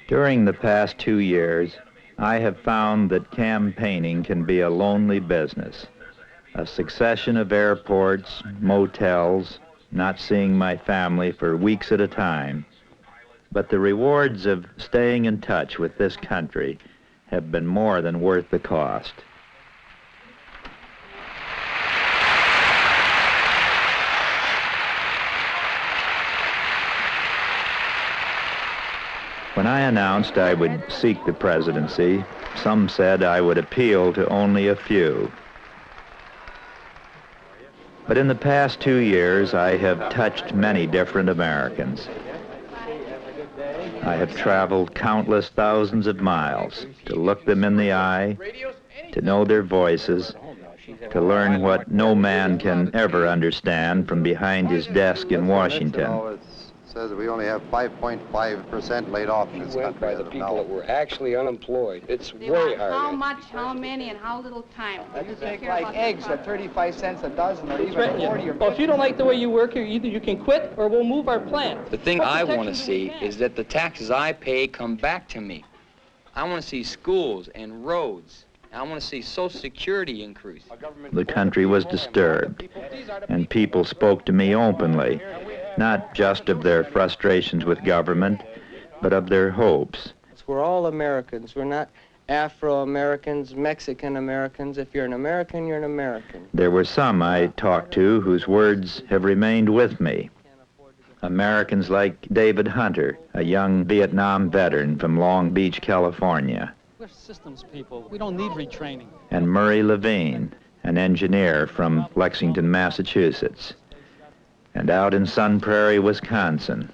During the past 2 years, I have found that campaigning can be a lonely business. A succession of airports, motels, not seeing my family for weeks at a time. But the rewards of staying in touch with this country have been more than worth the cost. When I announced I would seek the presidency, some said I would appeal to only a few. But in the past 2 years, I have touched many different Americans. I have traveled countless thousands of miles to look them in the eye, to know their voices, to learn what no man can ever understand from behind his desk in Washington. Says that we only have 5.5% laid off in this country. Went by the people that were actually unemployed. It's very hard. How much, how many, and how little time? You take like eggs at 35 cents a dozen, or even 40. Well, if you don't like the way you work here, either you can quit or we'll move our plant. The thing I want to see is that the taxes I pay come back to me. I want to see schools and roads. I want to see Social Security increase. The country was disturbed, and people spoke to me openly, not just of their frustrations with government, but of their hopes. We're all Americans. We're not Afro-Americans, Mexican-Americans. If you're an American, you're an American. There were some I talked to whose words have remained with me. Americans like David Hunter, a young Vietnam veteran from Long Beach, California. We're systems people. We don't need retraining. And Murray Levine, an engineer from Lexington, Massachusetts. And out in Sun Prairie, Wisconsin,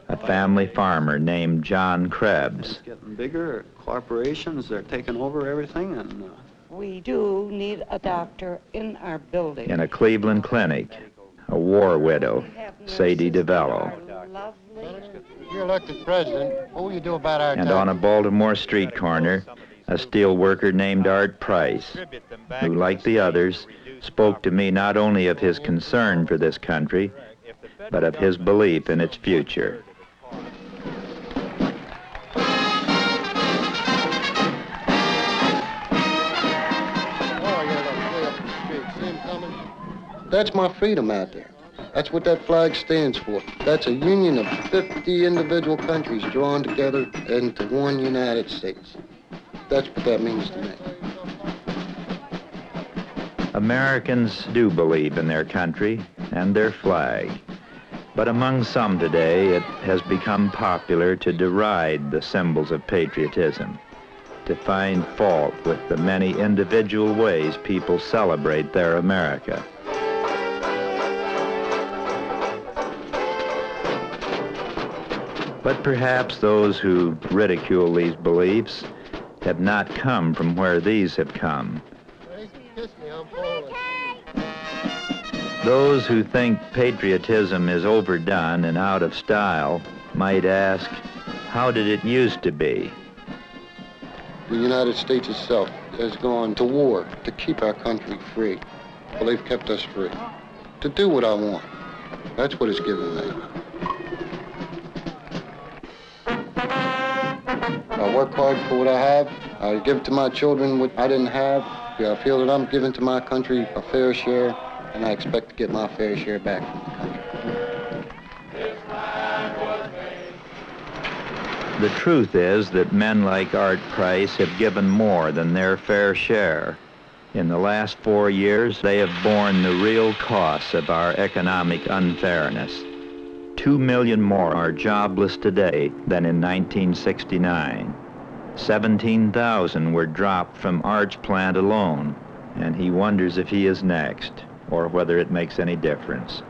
a family farmer named John Krebs. It's getting bigger. Corporations, they're taking over everything. And we do need a doctor in our building. In a Cleveland clinic, a war widow, Sadie DeVello. If you're elected president, what will you do about our And on a Baltimore street corner, a steel worker named Art Price, who, like the others, spoke to me not only of his concern for this country, but of his belief in its future. That's my freedom out there. That's what that flag stands for. That's a union of 50 individual countries drawn together into one United States. That's what that means to me. Americans do believe in their country and their flag. But among some today, it has become popular to deride the symbols of patriotism, to find fault with the many individual ways people celebrate their America. But perhaps those who ridicule these beliefs have not come from where these have come. Those who think patriotism is overdone and out of style might ask, how did it used to be? The United States itself has gone to war to keep our country free. Well, they've kept us free. To do what I want. That's what it's given me. I work hard for what I have. I give to my children what I didn't have. I feel that I'm giving to my country a fair share, and I expect to get my fair share back from the country. The truth is that men like Art Price have given more than their fair share. In the last 4 years, they have borne the real costs of our economic unfairness. 2 million more are jobless today than in 1969. 17,000 were dropped from Art's plant alone, and he wonders if he is next, or whether it makes any difference.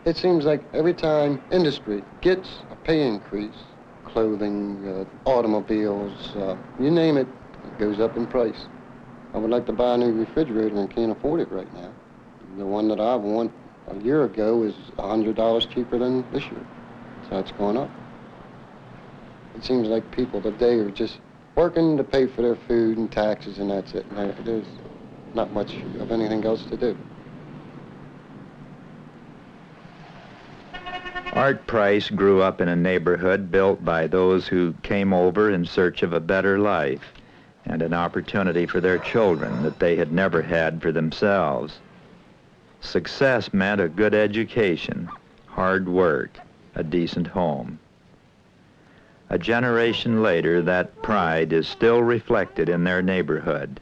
It seems like every time industry gets a pay increase, clothing, automobiles, you name it, it goes up in price. I would like to buy a new refrigerator and can't afford it right now. The one that I want a year ago is $100 cheaper than this year, so it's gone up. It seems like people today are just working to pay for their food and taxes, and that's it. There's not much of anything else to do. Art Price grew up in a neighborhood built by those who came over in search of a better life and an opportunity for their children that they had never had for themselves. Success meant a good education, hard work, a decent home. A generation later, that pride is still reflected in their neighborhood.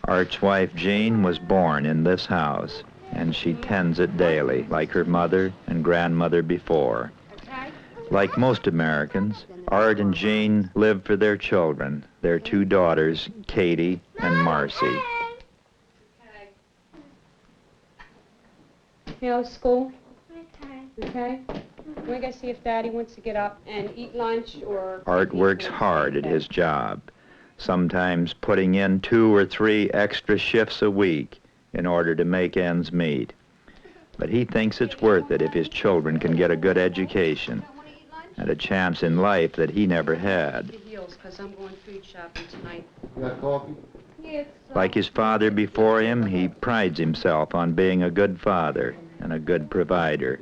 Art's wife, Jean, was born in this house, and she tends it daily, like her mother and grandmother before. Like most Americans, Art and Jean live for their children, their two daughters, Katie and Marcy. You know, school? Okay. We're going to see if Daddy wants to get up and eat lunch or... Art works hard at his job, sometimes putting in 2 or 3 extra shifts a week in order to make ends meet. But he thinks it's worth it if his children can get a good education and a chance in life that he never had. Because I'm going food shopping tonight. You got coffee? Yes. Like his father before him, he prides himself on being a good father and a good provider.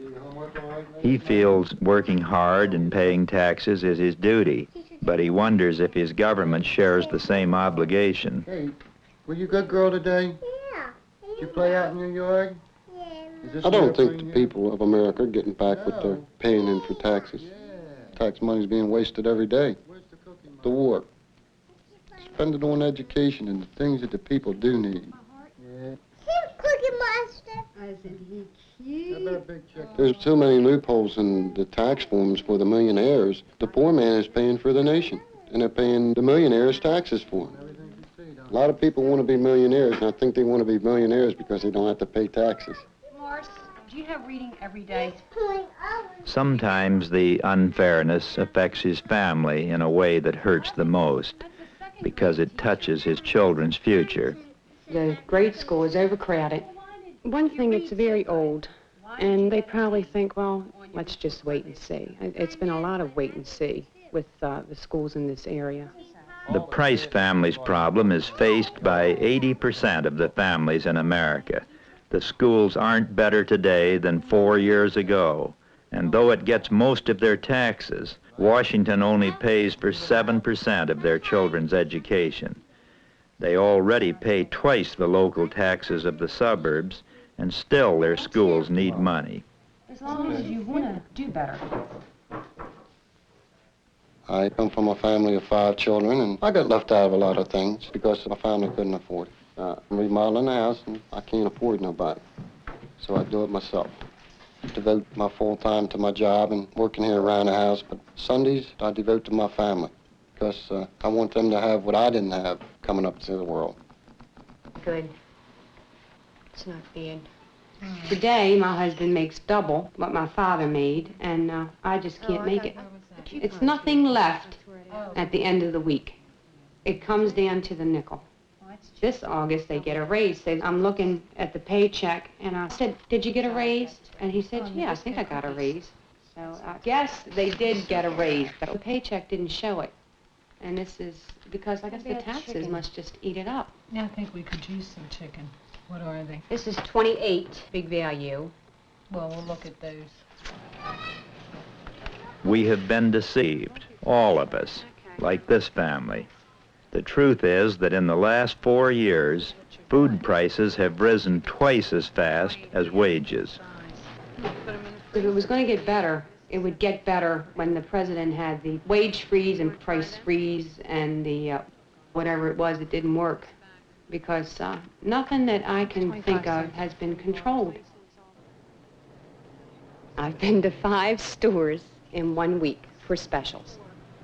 He feels working hard and paying taxes is his duty, but he wonders if his government shares the same obligation. Hey, were you a good girl today? Yeah. Did you play out in your yard? Yeah. I don't think the people of America are getting back what they're paying in for taxes. Tax money's being wasted every day. The war. Spend it on education and the things that the people do need. Cookie Monster. Isn't he cute? There's too many loopholes in the tax forms for the millionaires. The poor man is paying for the nation, and they're paying the millionaires taxes for him. A lot of people want to be millionaires, and I think they want to be millionaires because they don't have to pay taxes. Morse, do you have reading every day? Sometimes the unfairness affects his family in a way that hurts the most because it touches his children's future. The grade school is overcrowded. One thing, it's very old, and they probably think, well, let's just wait and see. It's been a lot of wait and see with the schools in this area. The Price family's problem is faced by 80% of the families in America. The schools aren't better today than 4 years ago, and though it gets most of their taxes, Washington only pays for 7% of their children's education. They already pay twice the local taxes of the suburbs, and still their schools need money. As long as you want to do better. I come from a family of 5 children, and I got left out of a lot of things because my family couldn't afford it. I'm remodeling a house, and I can't afford nobody, so I do it myself. Devote my full time to my job and working here around the house, but Sundays I devote to my family because I want them to have what I didn't have coming up to the world. Good. It's not bad. Today, my husband makes double what my father made, and I just can't make it. It's nothing left at the end of the week. It comes down to the nickel. This August, they get a raise. I'm looking at the paycheck, and I said, did you get a raise? And he said, yeah, I think I got a raise. So I guess they did get a raise, but the paycheck didn't show it. And this is because I guess the taxes must just eat it up. Yeah, I think we could use some chicken. What are they? This is 28, big value. Well, we'll look at those. We have been deceived, all of us, like this family. The truth is that in the last 4 years, food prices have risen twice as fast as wages. If it was going to get better, it would get better when the president had the wage freeze and price freeze and the whatever it was that didn't work. Because nothing that I can think of has been controlled. I've been to 5 stores in 1 week for specials.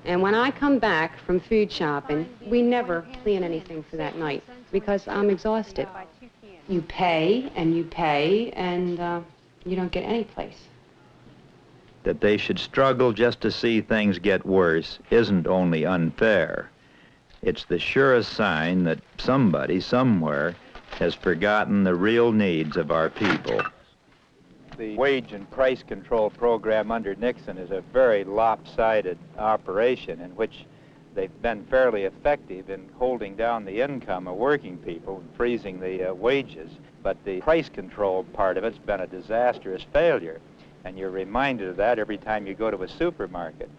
And when I come back from food shopping, we never plan anything for that night because I'm exhausted. You pay, and you don't get any place. That they should struggle just to see things get worse isn't only unfair. It's the surest sign that somebody, somewhere, has forgotten the real needs of our people. The wage and price control program under Nixon is a very lopsided operation in which they've been fairly effective in holding down the income of working people and freezing the wages. But the price control part of it's been a disastrous failure. And you're reminded of that every time you go to a supermarket.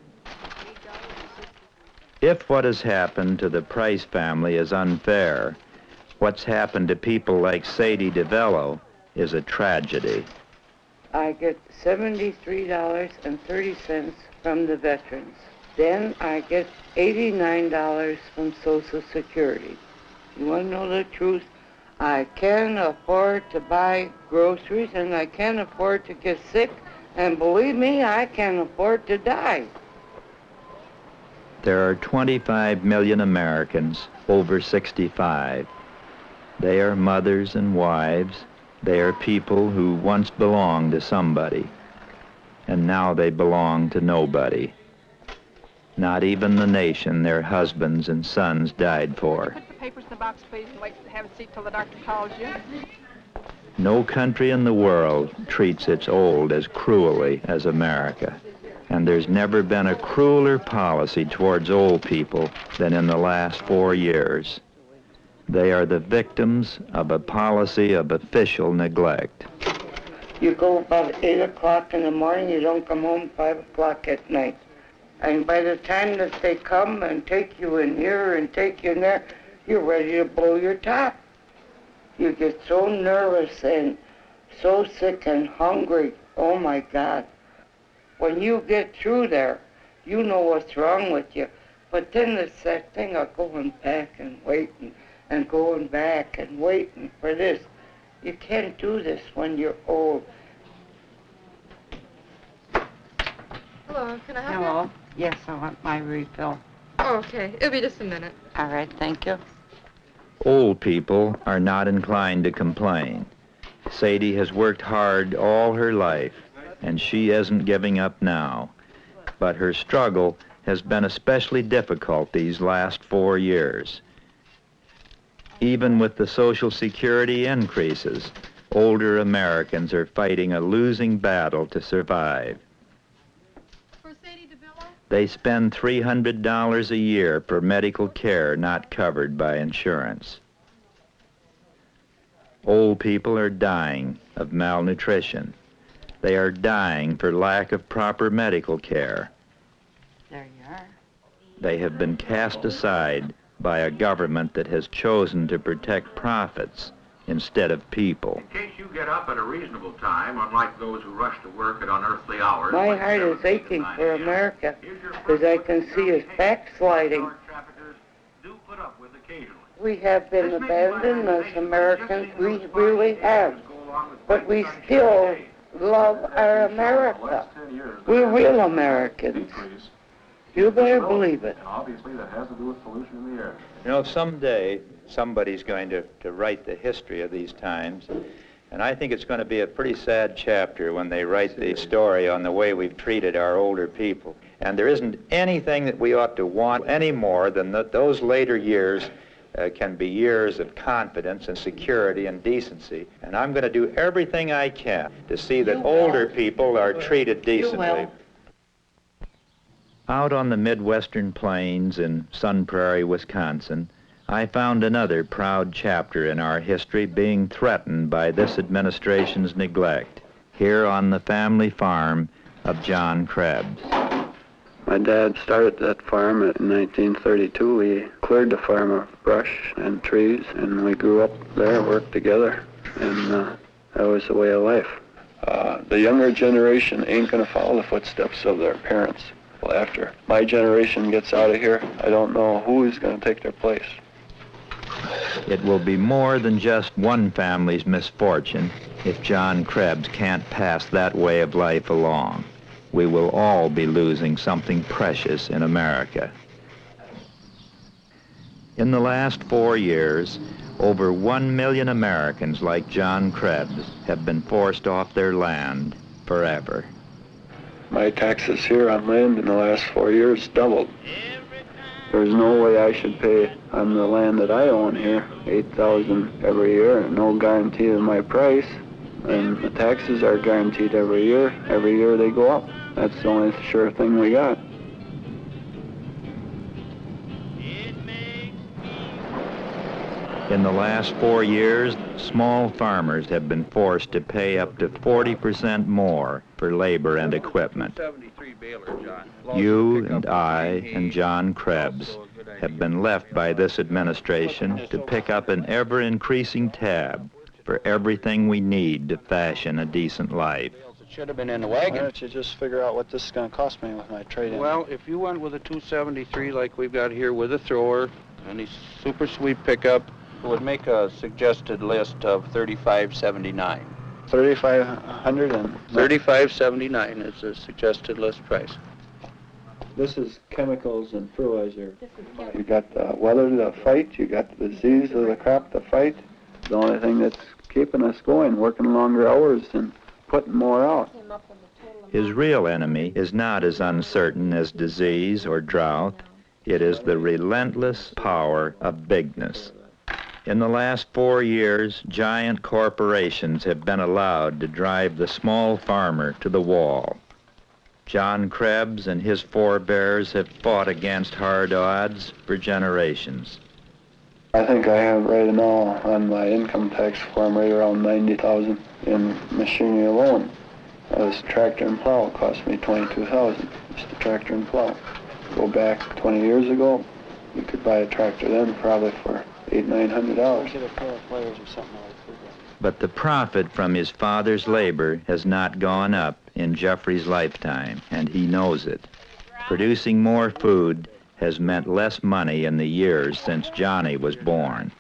If what has happened to the Price family is unfair, what's happened to people like Sadie DeVello is a tragedy. I get $73.30 from the veterans. Then I get $89 from Social Security. You want to know the truth? I can't afford to buy groceries, and I can't afford to get sick, and believe me, I can't afford to die. There are 25 million Americans over 65. They are mothers and wives. They are people who once belonged to somebody, and now they belong to nobody. Not even the nation their husbands and sons died for. Put the papers in the box, please, and wait to have a seat till the doctor calls you. No country in the world treats its old as cruelly as America. And there's never been a crueler policy towards old people than in the last 4 years. They are the victims of a policy of official neglect. You go about 8 o'clock in the morning, you don't come home 5 o'clock at night. And by the time that they come and take you in here and take you in there, you're ready to blow your top. You get so nervous and so sick and hungry. Oh my God. When you get through there, you know what's wrong with you. But then it's that thing of going back and waiting and going back and waiting for this. You can't do this when you're old. Hello, can I help you? Hello? Yes, I want my refill. Oh, okay. It'll be just a minute. All right, thank you. Old people are not inclined to complain. Sadie has worked hard all her life, and she isn't giving up now. But her struggle has been especially difficult these last 4 years. Even with the Social Security increases, older Americans are fighting a losing battle to survive. They spend $300 a year for medical care not covered by insurance. Old people are dying of malnutrition. They are dying for lack of proper medical care. There you are. They have been cast aside by a government that has chosen to protect profits instead of people. In case you get up at a reasonable time, unlike those who rush to work at unearthly hours. My heart is aching for America because I can see us backsliding. Do put up with occasionally. We have been abandoned as Americans, we really have. But we still love our America. We're real Americans. You better believe it. Obviously, that has to do with pollution in the air. You know, someday somebody's going to write the history of these times, and I think it's going to be a pretty sad chapter when they write the story on the way we've treated our older people. And there isn't anything that we ought to want any more than that those later years can be years of confidence and security and decency. And I'm going to do everything I can to see that older people are treated decently. Out on the Midwestern Plains in Sun Prairie, Wisconsin, I found another proud chapter in our history being threatened by this administration's neglect, here on the family farm of John Krebs. My dad started that farm in 1932. We cleared the farm of brush and trees, and we grew up there, worked together, and that was the way of life. The younger generation ain't going to follow the footsteps of their parents. After my generation gets out of here, I don't know who is going to take their place. It will be more than just one family's misfortune if John Krebs can't pass that way of life along. We will all be losing something precious in America. In the last 4 years, over 1 million Americans like John Krebs have been forced off their land forever. My taxes here on land in the last 4 years doubled. There's no way I should pay on the land that I own here, $8,000 every year, and no guarantee of my price. And the taxes are guaranteed every year. Every year they go up. That's the only sure thing we got. In the last 4 years, small farmers have been forced to pay up to 40% more for labor and equipment. You and I and John Krebs have been left by this administration to pick up an ever-increasing tab for everything we need to fashion a decent life. It should have been in the wagon. Why don't you just figure out what this is going to cost me with my trade-in? Well, if you went with a 273 like we've got here with a thrower and a super sweep pickup, it would make a suggested list of $35.79. 3,500 and... $35.79 is the suggested list price. This is chemicals and fertilizer. You got the weather to fight, you got the disease of the crop to fight. The only thing that's keeping us going, working longer hours and putting more out. His real enemy is not as uncertain as disease or drought. It is the relentless power of bigness. In the last 4 years, giant corporations have been allowed to drive the small farmer to the wall. John Krebs and his forebears have fought against hard odds for generations. I think I have right now on my income tax form right around $90,000 in machinery alone. This tractor and plow cost me $22,000. Just the tractor and plow. Go back 20 years ago, you could buy a tractor then probably for $800-900. Get a pair of pliers or something like that. But the profit from his father's labor has not gone up in Jeffrey's lifetime, and he knows it. Producing more food has meant less money in the years since Johnny was born.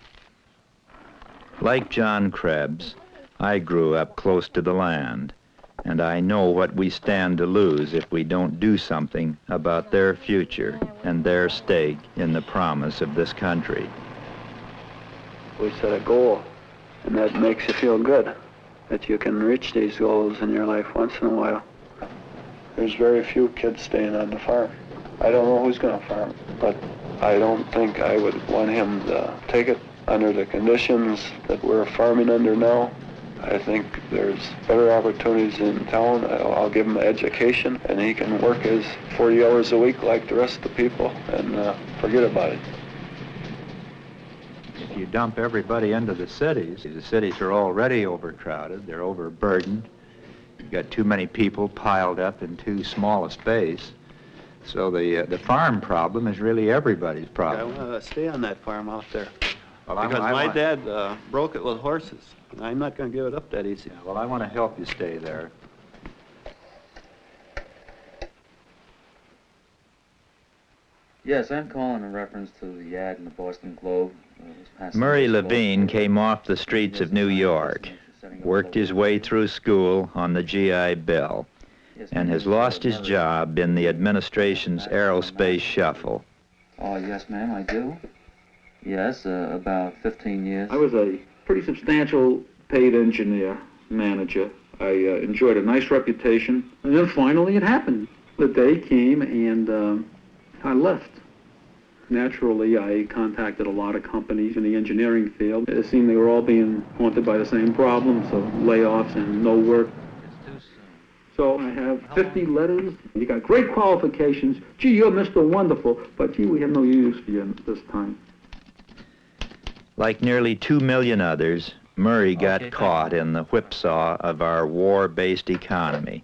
Like John Krebs, I grew up close to the land, and I know what we stand to lose if we don't do something about their future and their stake in the promise of this country. We set a goal, and that makes you feel good, that you can reach these goals in your life once in a while. There's very few kids staying on the farm. I don't know who's going to farm, but I don't think I would want him to take it under the conditions that we're farming under now. I think there's better opportunities in town. I'll give him an education, and he can work his 40 hours a week like the rest of the people and forget about it. If you dump everybody into the cities are already overcrowded, they're overburdened. You've got too many people piled up in too small a space. So the farm problem is really everybody's problem. I want to stay on that farm out there. Well, because my dad broke it with horses. I'm not going to give it up that easy. Well, I want to help you stay there. Yes, I'm calling in reference to the ad in the Boston Globe. Murray Levine came off the streets of New York, worked his way through school on the GI Bill, and has lost his job in the administration's aerospace shuffle. Oh, yes, ma'am, I do. Yes, about 15 years. I was a pretty substantial paid engineer, manager. I enjoyed a nice reputation. And then finally it happened. The day came and I left. Naturally, I contacted a lot of companies in the engineering field. It seemed they were all being haunted by the same problems of layoffs and no work. So I have 50 letters. You got great qualifications. Gee, you're Mr. Wonderful. But gee, we have no use for you this time. Like nearly 2 million others, Murray got caught in the whipsaw of our war-based economy.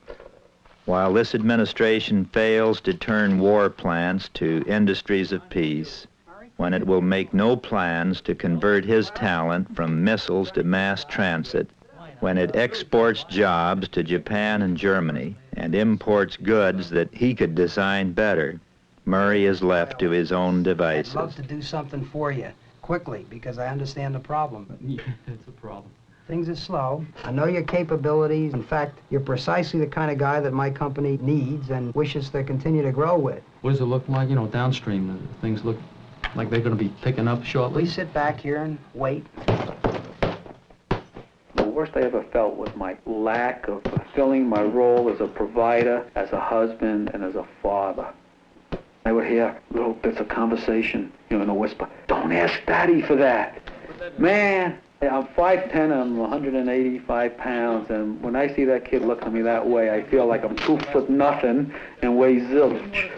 While this administration fails to turn war plants to industries of peace, when it will make no plans to convert his talent from missiles to mass transit, when it exports jobs to Japan and Germany and imports goods that he could design better, Murray is left to his own devices. I'd love to do something for you, quickly, because I understand the problem. Yeah, it's a problem. Things are slow. I know your capabilities. In fact, you're precisely the kind of guy that my company needs and wishes to continue to grow with. What does it look like, downstream? Things look like they're going to be picking up shortly? We sit back here and wait. The worst I ever felt was my lack of fulfilling my role as a provider, as a husband, and as a father. I would hear little bits of conversation, in a whisper. Don't ask Daddy for that. Man, I'm 5'10", I'm 185 pounds, and when I see that kid look at me that way, I feel like I'm 2 foot nothing and weigh zilch.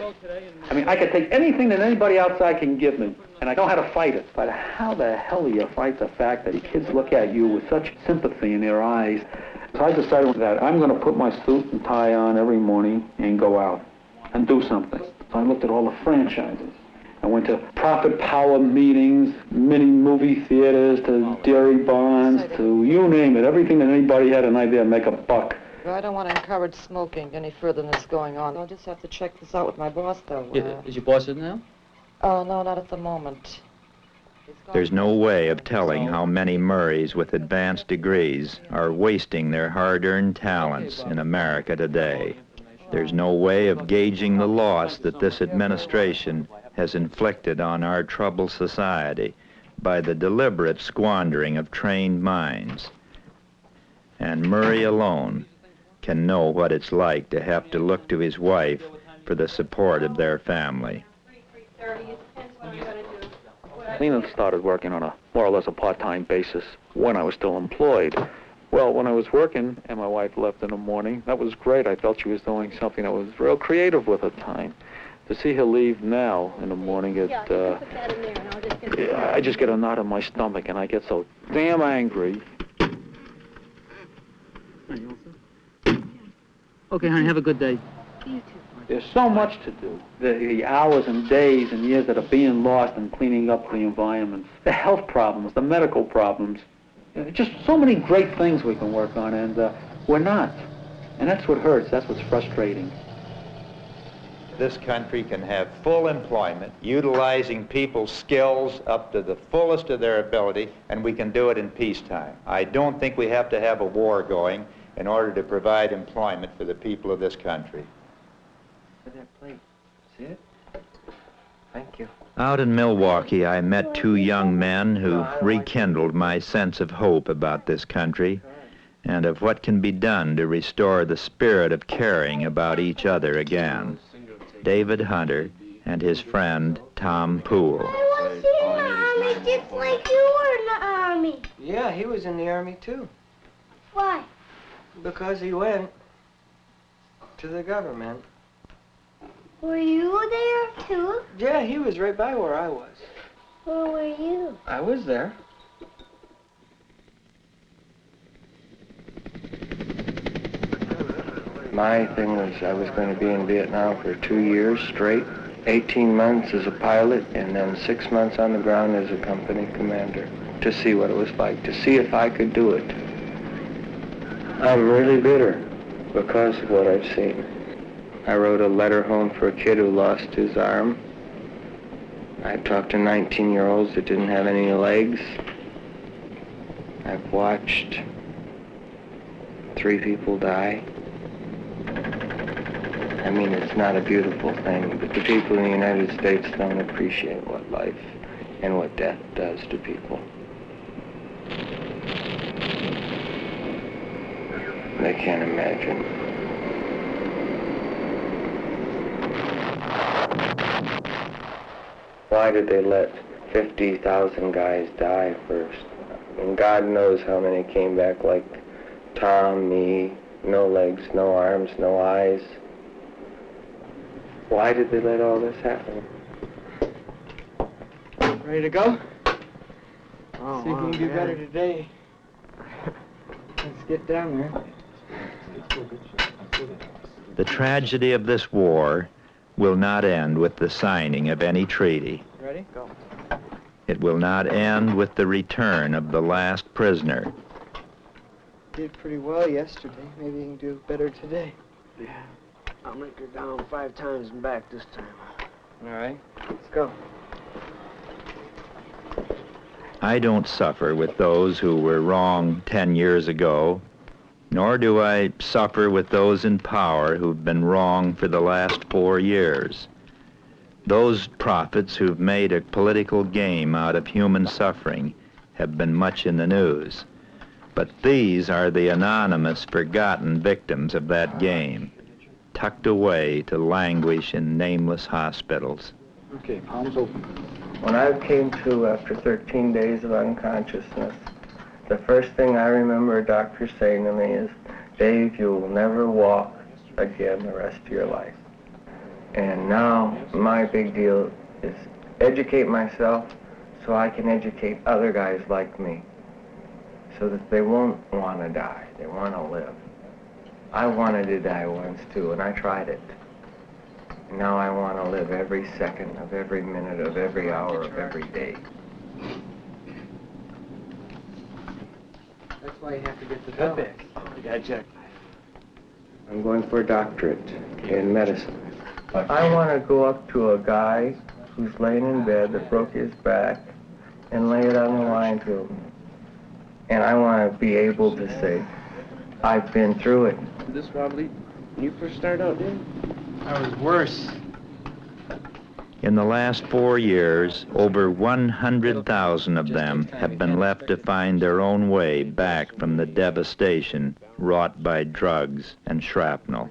I mean, I could take anything that anybody outside can give me, and I know how to fight it. But how the hell do you fight the fact that kids look at you with such sympathy in their eyes? So I decided that I'm going to put my suit and tie on every morning and go out and do something. So I looked at all the franchises. I went to profit power meetings, mini movie theaters, to dairy barns, to you name it, everything that anybody had an idea to make a buck. I don't want to encourage smoking any further than it's going on. I'll just have to check this out with my boss, though. Is your boss in now? Oh, no, not at the moment. There's no way of telling how many Murrays with advanced degrees are wasting their hard-earned talents in America today. There's no way of gauging the loss that this administration has inflicted on our troubled society by the deliberate squandering of trained minds. And Murray alone can know what it's like to have to look to his wife for the support of their family. Lena started working on a more or less a part-time basis when I was still employed. Well, when I was working and my wife left in the morning, that was great. I felt she was doing something that was real creative with her time. To see her leave now in the morning, I just get a knot in my stomach and I get so damn angry. Okay, honey, have a good day. You too. There's so much to do. The hours and days and years that are being lost in cleaning up the environment. The health problems, the medical problems. Just so many great things we can work on, and we're not. And that's what hurts. That's what's frustrating. This country can have full employment, utilizing people's skills up to the fullest of their ability, and we can do it in peacetime. I don't think we have to have a war going in order to provide employment for the people of this country. That plate. See it? Thank you. Out in Milwaukee, I met two young men who rekindled my sense of hope about this country and of what can be done to restore the spirit of caring about each other again. David Hunter and his friend Tom Poole. I was in the army just like you were in the army. Yeah, he was in the army too. Why? Because he went to the government. Were you there too? Yeah, he was right by where I was. Where were you? I was there. My thing was I was going to be in Vietnam for 2 years straight, 18 months as a pilot, and then 6 months on the ground as a company commander, to see what it was like, to see if I could do it. I'm really bitter because of what I've seen. I wrote a letter home for a kid who lost his arm. I talked to 19-year-olds that didn't have any legs. I've watched 3 people die. I mean, it's not a beautiful thing, but the people in the United States don't appreciate what life and what death does to people. They can't imagine. Why did they let 50,000 guys die first? And God knows how many came back like Tom, me, no legs, no arms, no eyes. Why did they let all this happen? Ready to go? See if you can do better today. Let's get down there. The tragedy of this war will not end with the signing of any treaty. Ready? Go. It will not end with the return of the last prisoner. Did pretty well yesterday. Maybe you can do better today. Yeah. I'll make her down 5 times and back this time. All right. Let's go. I don't suffer with those who were wrong 10 years ago, nor do I suffer with those in power who've been wrong for the last 4 years. Those prophets who've made a political game out of human suffering have been much in the news. But these are the anonymous, forgotten victims of that game, tucked away to languish in nameless hospitals. Okay, palms open. When I came to after 13 days of unconsciousness, the first thing I remember a doctor saying to me is, Dave, you will never walk again the rest of your life. And now my big deal is educate myself so I can educate other guys like me, so that they won't want to die, they want to live. I wanted to die once too, and I tried it. Now I want to live every second of every minute of every hour of every day. That's why you have to get the gun back. Oh, you got Jack. I'm going for a doctorate in medicine. I want to go up to a guy who's laying in bed that broke his back and lay it on the line to him. And I want to be able to say, I've been through it. This probably, when you first started out, didn't I was worse. In the last 4 years, over 100,000 of them have been left to find their own way back from the devastation wrought by drugs and shrapnel.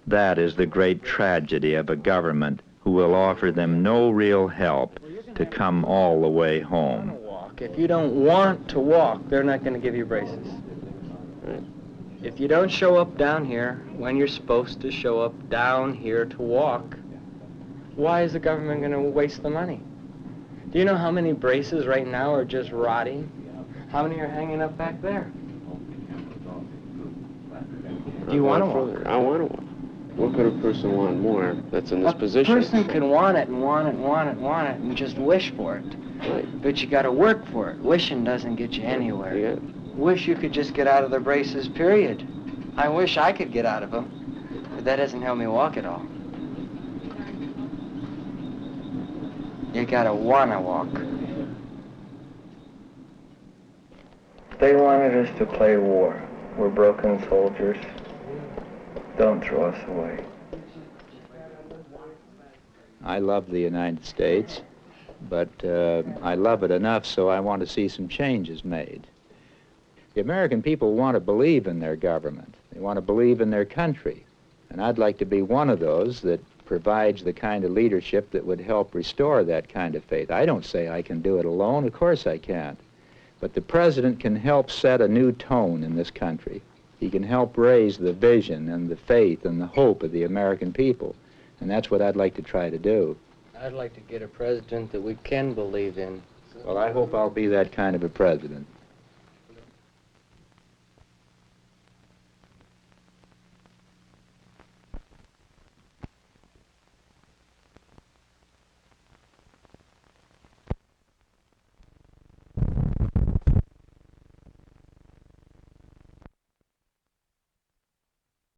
That is the great tragedy of a government who will offer them no real help to come all the way home. If you don't want to walk, they're not going to give you braces. If you don't show up down here when you're supposed to show up down here to walk, why is the government going to waste the money? Do you know how many braces right now are just rotting? How many are hanging up back there? Do you want to walk? I want to walk. What could a person want more that's in this position? A person can want it and want it and want it and want it and just wish for it. Right. But you got to work for it. Wishing doesn't get you anywhere. Yeah. Wish you could just get out of the braces, period. I wish I could get out of them, but that doesn't help me walk at all. You gotta wanna walk. They wanted us to play war. We're broken soldiers. Don't throw us away. I love the United States, but I love it enough so I want to see some changes made. The American people want to believe in their government. They want to believe in their country. And I'd like to be one of those that provides the kind of leadership that would help restore that kind of faith. I don't say I can do it alone. Of course I can't. But the president can help set a new tone in this country. He can help raise the vision and the faith and the hope of the American people. And that's what I'd like to try to do. I'd like to get a president that we can believe in. Well, I hope I'll be that kind of a president.